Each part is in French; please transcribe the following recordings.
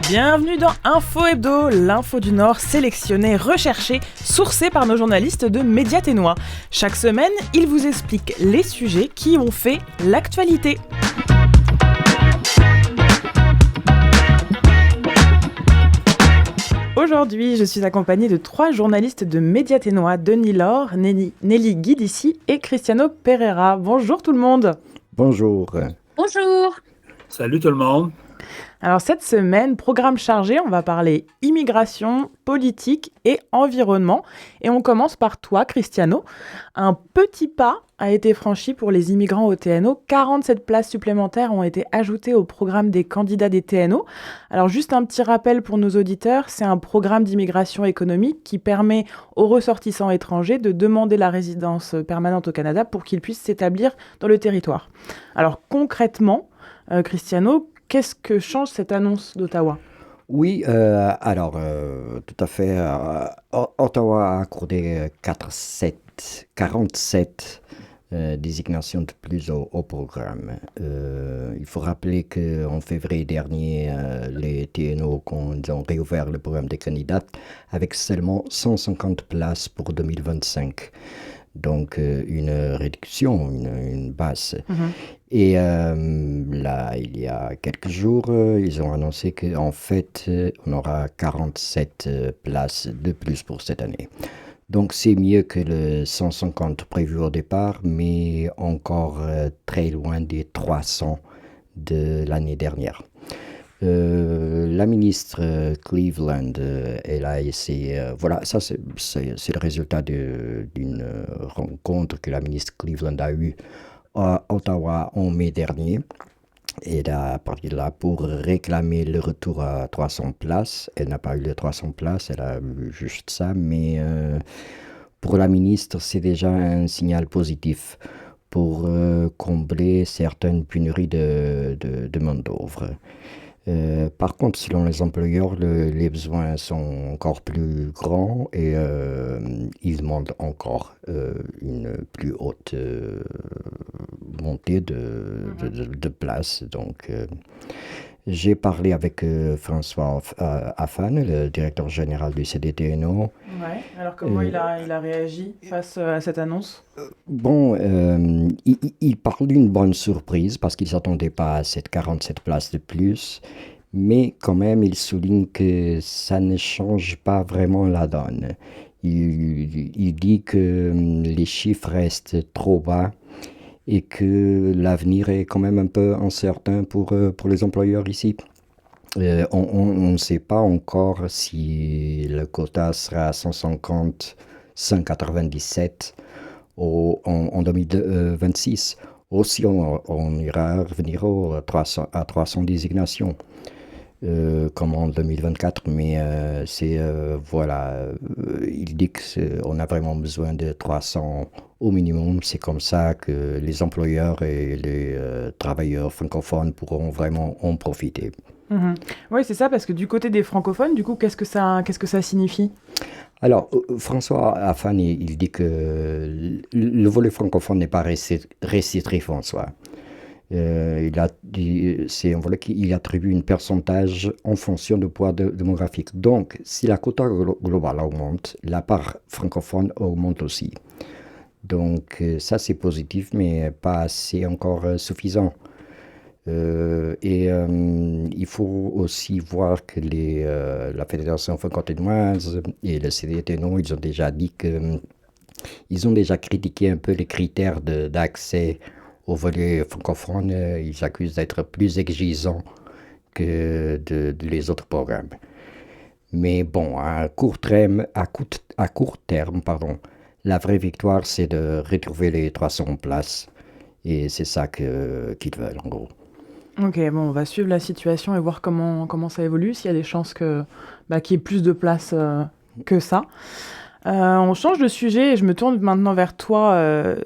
Bienvenue dans Info Hebdo, l'info du Nord sélectionnée, recherchée, sourcée par nos journalistes de Média Ténois. Chaque semaine, ils vous expliquent les sujets qui ont fait l'actualité. Aujourd'hui, je suis accompagnée de 3 journalistes de Média Ténois, Denis Laure, Nelly Guidici et Cristiano Pereira. Bonjour tout le monde. Bonjour. Bonjour. Salut tout le monde. Alors cette semaine, programme chargé, on va parler immigration, politique et environnement. Et on commence par toi, Cristiano. Un petit pas a été franchi pour les immigrants au TNO. 47 places supplémentaires ont été ajoutées au programme des candidats des TNO. Alors juste un petit rappel pour nos auditeurs, c'est un programme d'immigration économique qui permet aux ressortissants étrangers de demander la résidence permanente au Canada pour qu'ils puissent s'établir dans le territoire. Alors concrètement, Cristiano, qu'est-ce que change cette annonce d'Ottawa ? Oui, tout à fait. Ottawa a accordé 47 désignations de plus au programme. Il faut rappeler qu'en février dernier, les TNO ont réouvert le programme des candidats avec seulement 150 places pour 2025. Donc une réduction, une baisse. Et là, il y a quelques jours, ils ont annoncé qu'en fait, on aura 47 places de plus pour cette année. Donc c'est mieux que le 150 prévu au départ, mais encore très loin des 300 de l'année dernière. La ministre Cleveland, elle a essayé, voilà, ça c'est le résultat d'une rencontre que la ministre Cleveland a eue à Ottawa en mai dernier. Elle a parti de là pour réclamer le retour à 300 places. Elle n'a pas eu les 300 places, elle a eu juste ça, mais pour la ministre, c'est déjà un signal positif pour combler certaines pénuries de main-d'œuvre. Par contre, selon les employeurs, les besoins sont encore plus grands et ils demandent encore une plus haute montée de places. Donc, j'ai parlé avec François Affan, le directeur général du CDTNO. Ouais. Alors comment il a réagi face à cette annonce ? Bon, il parle d'une bonne surprise parce qu'il ne s'attendait pas à cette 47 places de plus, mais quand même il souligne que ça ne change pas vraiment la donne. Il dit que les chiffres restent trop bas et que l'avenir est quand même un peu incertain pour les employeurs ici. On ne sait pas encore si le quota sera à 150, 197 en 2026. Aussi, on ira revenir à 300 désignations, comme en 2024. Mais il dit qu'on a vraiment besoin de 300 au minimum. C'est comme ça que les employeurs et les travailleurs francophones pourront vraiment en profiter. Oui, c'est ça, parce que du côté des francophones, du coup, qu'est-ce que ça signifie ? Alors, François Affan, il dit que le volet francophone n'est pas restrictif en soi. C'est un volet qui attribue un pourcentage en fonction du poids démographique. Donc, si la quota globale augmente, la part francophone augmente aussi. Donc, ça c'est positif, mais pas assez encore suffisant. Il faut aussi voir que la Fédération franco-ténoise et le CDTNO, ils ont déjà critiqué un peu les critères d'accès au volet francophone. Ils accusent d'être plus exigeants que les autres programmes. Mais bon, à court terme, la vraie victoire, c'est de retrouver les 300 places. Et c'est ça qu'ils veulent, en gros. Ok, bon, on va suivre la situation et voir comment ça évolue, s'il y a des chances qu'il y ait plus de place que ça. On change de sujet et je me tourne maintenant vers toi,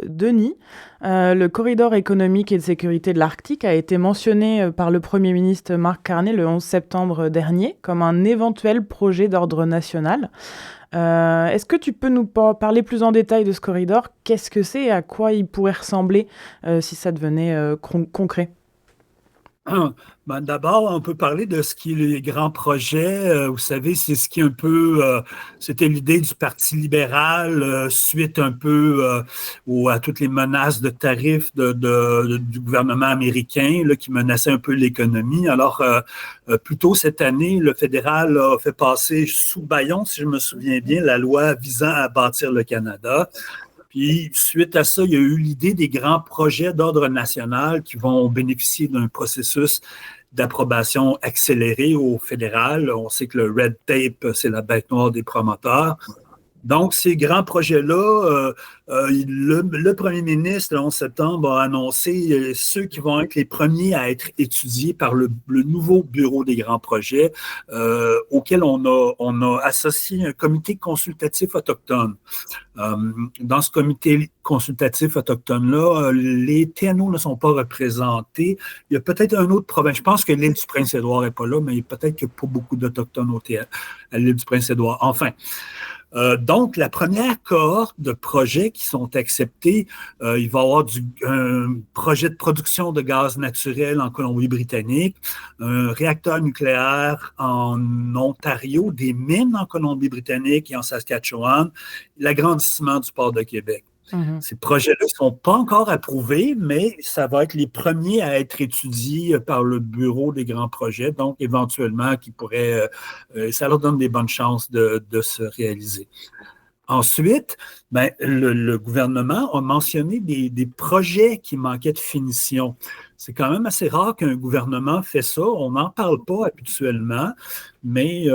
Denis. Le corridor économique et de sécurité de l'Arctique a été mentionné par le Premier ministre Mark Carney le 11 septembre dernier comme un éventuel projet d'ordre national. Est-ce que tu peux nous parler plus en détail de ce corridor ? Qu'est-ce que c'est et à quoi il pourrait ressembler si ça devenait concret ? D'abord, on peut parler de ce qui est les grands projets. Vous savez, c'est ce qui est un peu, c'était l'idée du Parti libéral suite un peu à toutes les menaces de tarifs du gouvernement américain là, qui menaçaient un peu l'économie. Alors, plus tôt cette année, le fédéral a fait passer sous bâillon, si je me souviens bien, la loi visant à bâtir le Canada. Puis, suite à ça, il y a eu l'idée des grands projets d'ordre national qui vont bénéficier d'un processus d'approbation accélérée au fédéral. On sait que le red tape, c'est la bête noire des promoteurs. Donc, ces grands projets-là, le premier ministre, le 11 septembre, a annoncé ceux qui vont être les premiers à être étudiés par le nouveau bureau des grands projets, auquel on a associé un comité consultatif autochtone. Dans ce comité consultatif autochtone-là, les TNO ne sont pas représentés. Il y a peut-être un autre province. Je pense que l'île du Prince-Édouard n'est pas là, mais peut-être qu'il n'y a pas beaucoup d'Autochtones à l'île du Prince-Édouard. Enfin, donc, la première cohorte de projets qui sont acceptés, il va y avoir un projet de production de gaz naturel en Colombie-Britannique, un réacteur nucléaire en Ontario, des mines en Colombie-Britannique et en Saskatchewan, l'agrandissement du port de Québec. Ces projets-là ne sont pas encore approuvés, mais ça va être les premiers à être étudiés par le bureau des grands projets, donc éventuellement, ça leur donne des bonnes chances de se réaliser. Ensuite, le gouvernement a mentionné des projets qui manquaient de finition. C'est quand même assez rare qu'un gouvernement fait ça. On n'en parle pas habituellement, mais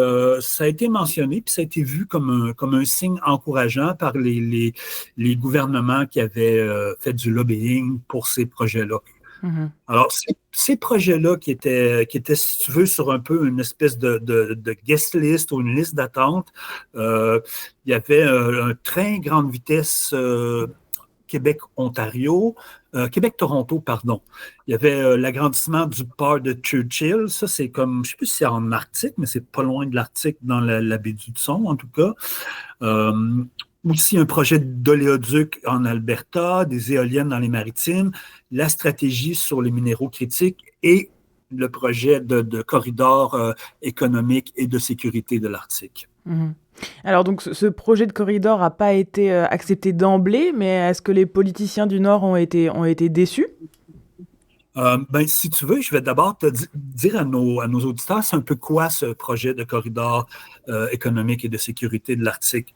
ça a été mentionné puis ça a été vu comme un signe encourageant par les gouvernements qui avaient fait du lobbying pour ces projets-là. Alors, ces projets-là qui étaient, si tu veux, sur un peu une espèce de guest list ou une liste d'attente, il y avait un train grande vitesse Québec-Ontario, Québec-Toronto, pardon. Il y avait l'agrandissement du port de Churchill. Ça, c'est comme, je ne sais plus si c'est en Arctique, mais c'est pas loin de l'Arctique, dans la baie du Hudson, en tout cas. Aussi un projet d'oléoduc en Alberta, des éoliennes dans les maritimes, la stratégie sur les minéraux critiques et le projet de corridor économique et de sécurité de l'Arctique. Alors donc ce projet de corridor n'a pas été accepté d'emblée, mais est-ce que les politiciens du Nord ont été déçus? Si tu veux, je vais d'abord te dire à nos auditeurs, c'est un peu quoi ce projet de corridor économique et de sécurité de l'Arctique.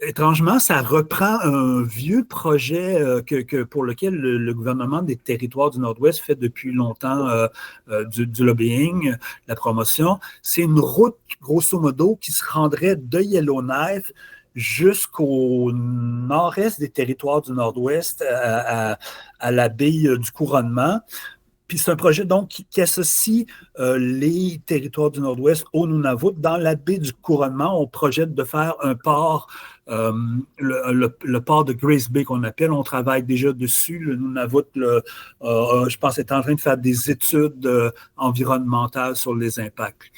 Étrangement, ça reprend un vieux projet pour lequel le gouvernement des territoires du Nord-Ouest fait depuis longtemps du lobbying, la promotion. C'est une route, grosso modo, qui se rendrait de Yellowknife jusqu'au nord-est des territoires du Nord-Ouest, à la baie du Couronnement. Puis c'est un projet donc qui associe les territoires du Nord-Ouest au Nunavut. Dans la baie du Couronnement, on projette de faire un port, le port de Grace Bay qu'on appelle. On travaille déjà dessus. Le Nunavut, je pense, est en train de faire des études environnementales sur les impacts.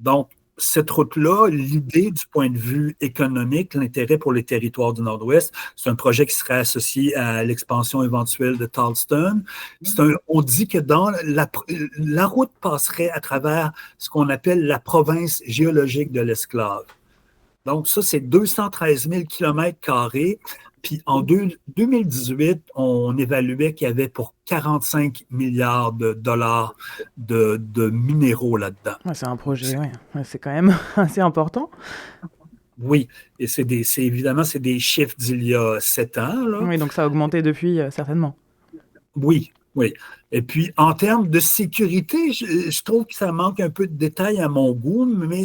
Donc, cette route-là, l'idée du point de vue économique, l'intérêt pour les territoires du Nord-Ouest, c'est un projet qui serait associé à l'expansion éventuelle de Charleston. On dit que la route passerait à travers ce qu'on appelle la province géologique de l'Esclave. Donc ça, c'est 213 000 km². Puis en 2018, on évaluait qu'il y avait pour 45 milliards de dollars de minéraux là-dedans. Ouais, c'est un projet, ouais. C'est quand même assez important. Oui, et évidemment, c'est des chiffres d'il y a 7 ans. Là. Oui, donc ça a augmenté depuis, certainement. Oui. Et puis, en termes de sécurité, je trouve que ça manque un peu de détails à mon goût, mais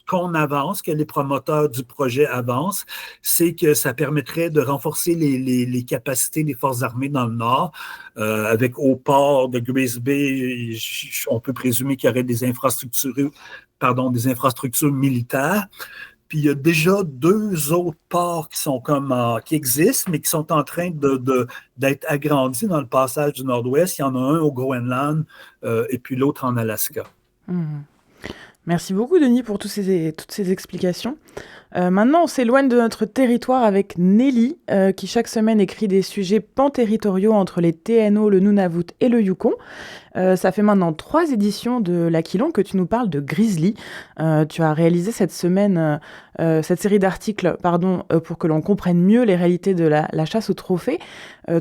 qu'on avance, que les promoteurs du projet avancent, c'est que ça permettrait de renforcer les capacités des forces armées dans le Nord. Avec au port de Grace Bay, on peut présumer qu'il y aurait des infrastructures militaires. Puis il y a déjà 2 autres ports qui existent, mais qui sont en train d'être agrandis dans le passage du Nord-Ouest. Il y en a un au Groenland et puis l'autre en Alaska. Merci beaucoup, Denis, pour toutes ces explications. Maintenant, on s'éloigne de notre territoire avec Nelly, qui chaque semaine écrit des sujets panterritoriaux entre les TNO, le Nunavut et le Yukon. Ça fait maintenant 3 éditions de l'Aquilon que tu nous parles de Grizzly. Tu as réalisé cette semaine cette série d'articles pour que l'on comprenne mieux les réalités de la chasse au trophée.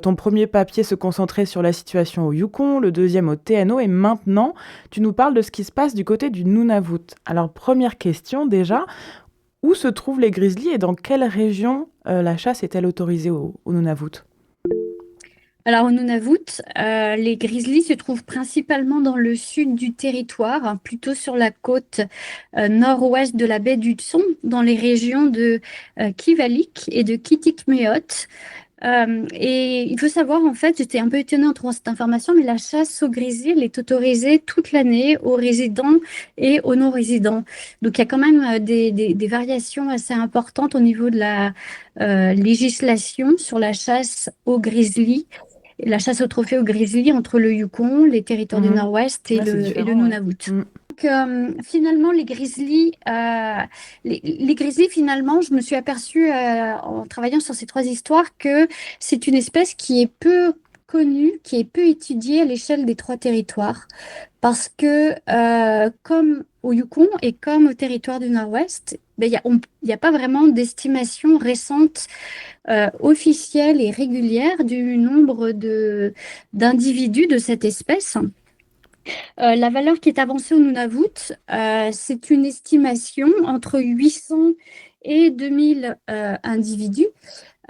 Ton premier papier se concentrait sur la situation au Yukon, le deuxième au TNO, et maintenant, tu nous parles de ce qui se passe du côté du Nunavut. Alors, première question déjà, où se trouvent les grizzlies et dans quelle région la chasse est-elle autorisée au Nunavut? Alors, au Nunavut, les grizzlies se trouvent principalement dans le sud du territoire, hein, plutôt sur la côte nord-ouest de la baie d'Hudson, dans les régions de Kivalliq et de Kitikmeot. Et il faut savoir, en fait, j'étais un peu étonnée en trouvant cette information, mais la chasse au grizzly, elle est autorisée toute l'année aux résidents et aux non-résidents. Donc, il y a quand même des variations assez importantes au niveau de la législation sur la chasse au grizzly. La chasse au trophée au grizzly entre le Yukon, les territoires du Nord-Ouest et, Ouais, c'est le différent, ouais. Nunavut. Donc, finalement, les grizzlies, finalement, je me suis aperçue en travaillant sur ces 3 histoires que c'est une espèce qui est peu connue, qui est peu étudiée à l'échelle des 3 territoires. Parce que, comme au Yukon et comme au territoire du Nord-Ouest, il n'y a pas vraiment d'estimation récente officielle et régulière du nombre d'individus de cette espèce. La valeur qui est avancée au Nunavut, c'est une estimation entre 800 et 2000 individus.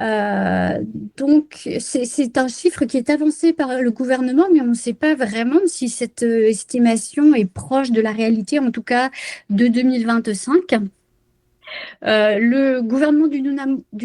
Donc, c'est un chiffre qui est avancé par le gouvernement, mais on ne sait pas vraiment si cette estimation est proche de la réalité, en tout cas de 2025. Le gouvernement du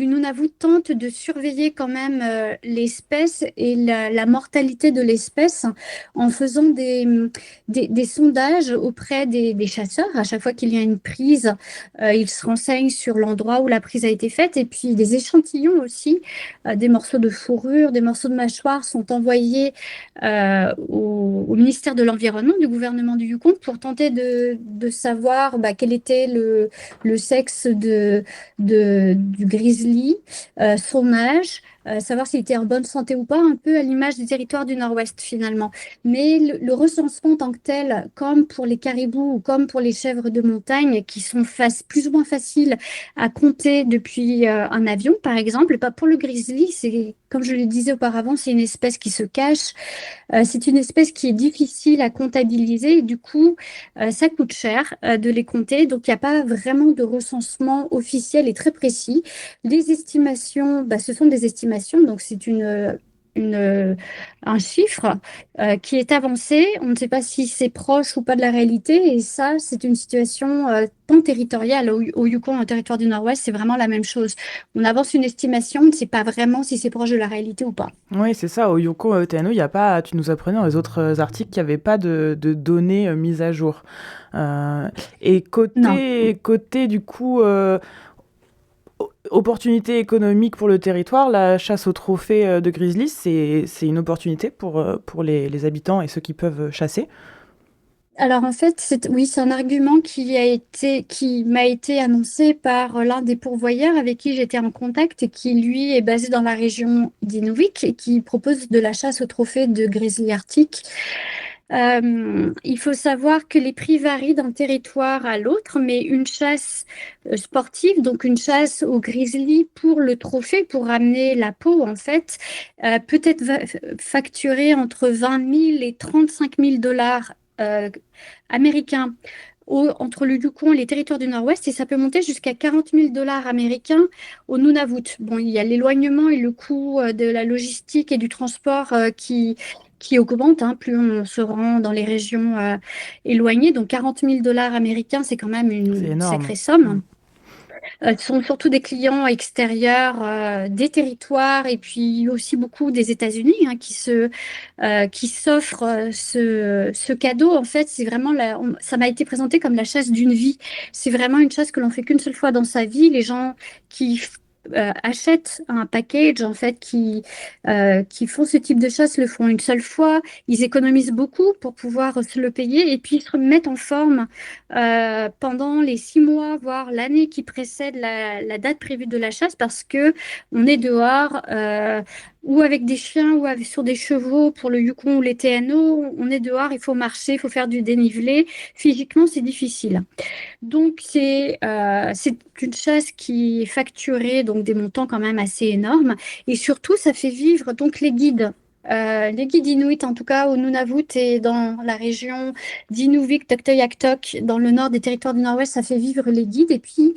Nunavut tente de surveiller quand même l'espèce et la mortalité de l'espèce en faisant des sondages auprès des chasseurs. À chaque fois qu'il y a une prise, ils se renseignent sur l'endroit où la prise a été faite et puis des échantillons aussi, des morceaux de fourrure, des morceaux de mâchoire sont envoyés au ministère de l'Environnement du gouvernement du Yukon pour tenter de savoir quel était le sexe du grizzly, son âge, savoir s'il était en bonne santé ou pas, un peu à l'image des territoires du Nord-Ouest finalement. Mais le recensement en tant que tel, comme pour les caribous ou comme pour les chèvres de montagne, qui sont plus ou moins faciles à compter depuis un avion, par exemple, pour le grizzly, c'est, comme je le disais auparavant, c'est une espèce qui se cache. C'est une espèce qui est difficile à comptabiliser et du coup, ça coûte cher de les compter. Donc, il n'y a pas vraiment de recensement officiel et très précis. Les estimations, ce sont des estimations, donc c'est un chiffre qui est avancé. On ne sait pas si c'est proche ou pas de la réalité. Et ça, c'est une situation tant territoriale. Au Yukon, au territoire du Nord-Ouest, c'est vraiment la même chose. On avance une estimation, on ne sait pas vraiment si c'est proche de la réalité ou pas. Oui, c'est ça. Au Yukon, au TNO, il y a pas. Tu nous apprenais dans les autres articles qu'il n'y avait pas de données mises à jour. Et côté du coup. Opportunité économique pour le territoire, la chasse au trophée de grizzly, c'est une opportunité pour les habitants et ceux qui peuvent chasser. Alors en fait, c'est un argument qui m'a été annoncé par l'un des pourvoyeurs avec qui j'étais en contact et qui lui est basé dans la région d'Inuvik et qui propose de la chasse au trophée de grizzly arctique. Il faut savoir que les prix varient d'un territoire à l'autre, mais une chasse sportive, donc une chasse au grizzly pour le trophée, pour ramener la peau, en fait, peut être facturée entre 20 000 et 35 000 dollars américains entre le Yukon et les territoires du Nord-Ouest, et ça peut monter jusqu'à 40 000 dollars américains au Nunavut. Bon, il y a l'éloignement et le coût de la logistique et du transport qui augmente, plus on se rend dans les régions éloignées. Donc 40 000 dollars américains, c'est quand même une sacrée somme. Ce sont surtout des clients extérieurs des territoires et puis aussi beaucoup des États-Unis qui s'offrent ce cadeau. En fait, c'est vraiment ça m'a été présenté comme la chasse d'une vie. C'est vraiment une chasse que l'on fait qu'une seule fois dans sa vie. Les gens qui achètent un package en fait qui font ce type de chasse le font une seule fois. Ils économisent beaucoup pour pouvoir se le payer et puis ils se remettent en forme pendant les 6 mois, voire l'année qui précède la date prévue de la chasse parce que on est dehors ou avec des chiens ou sur des chevaux pour le Yukon ou les TNO. On est dehors, il faut marcher, il faut faire du dénivelé. Physiquement, c'est difficile. Donc, c'est une chasse qui est facturée, donc des montants quand même assez énormes. Et surtout, ça fait vivre donc les guides. Les guides inuits, en tout cas au Nunavut et dans la région d'Inuvik, Tuktoyaktok, dans le nord des territoires du Nord-Ouest, ça fait vivre les guides. Et puis,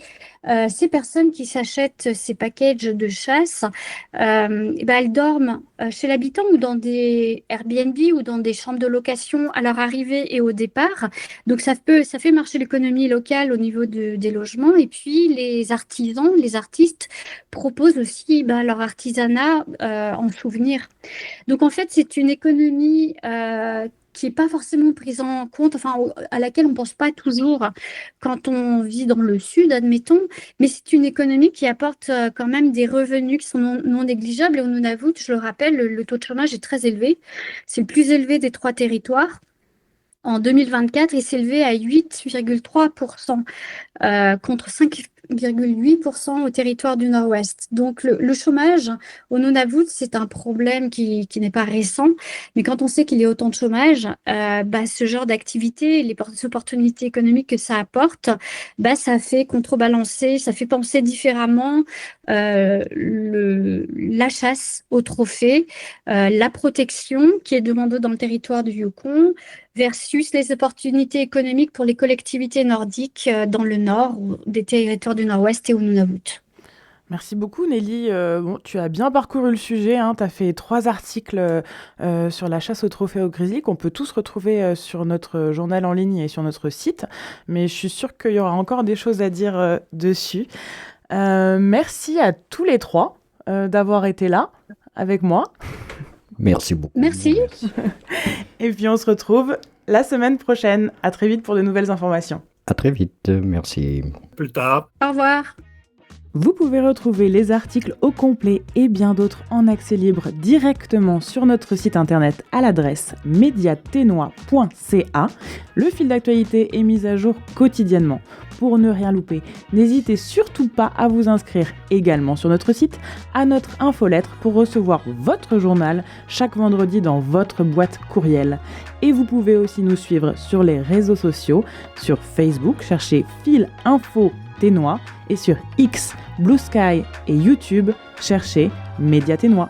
ces personnes qui s'achètent ces packages de chasse, elles dorment chez l'habitant ou dans des Airbnb ou dans des chambres de location à leur arrivée et au départ. Donc, ça fait marcher l'économie locale au niveau des logements. Et puis, les artisans, les artistes proposent aussi leur artisanat en souvenir. Donc, en fait, c'est une économie qui n'est pas forcément prise en compte, enfin, à laquelle on ne pense pas toujours quand on vit dans le sud, admettons, mais c'est une économie qui apporte quand même des revenus qui sont non négligeables. Et au Nunavut, je le rappelle, le taux de chômage est très élevé. C'est le plus élevé des 3 territoires. En 2024, il s'est élevé à 8,3%. Contre 5,8% au territoire du Nord-Ouest. Donc, le chômage au Nunavut, c'est un problème qui n'est pas récent, mais quand on sait qu'il y a autant de chômage, ce genre d'activité, les opportunités économiques que ça apporte, ça fait contrebalancer, ça fait penser différemment la chasse au trophée, la protection qui est demandée dans le territoire du Yukon, versus les opportunités économiques pour les collectivités nordiques dans le nord, des territoires du Nord-Ouest et au Nunavut. Merci beaucoup Nelly. Tu as bien parcouru le sujet, tu as fait 3 articles sur la chasse au trophée au grizzly qu'on peut tous retrouver sur notre journal en ligne et sur notre site, mais je suis sûre qu'il y aura encore des choses à dire dessus. Merci à tous les 3 d'avoir été là avec moi. Merci beaucoup. Merci. Et puis on se retrouve la semaine prochaine. À très vite pour de nouvelles informations. À très vite, merci. Plus tard. Au revoir. Vous pouvez retrouver les articles au complet et bien d'autres en accès libre directement sur notre site internet à l'adresse mediatenois.ca. Le fil d'actualité est mis à jour quotidiennement. Pour ne rien louper, n'hésitez surtout pas à vous inscrire également sur notre site à notre infolettre pour recevoir votre journal chaque vendredi dans votre boîte courriel. Et vous pouvez aussi nous suivre sur les réseaux sociaux, sur Facebook, cherchez Fil Info Ténois et sur X, Blue Sky et YouTube, cherchez Média Ténois.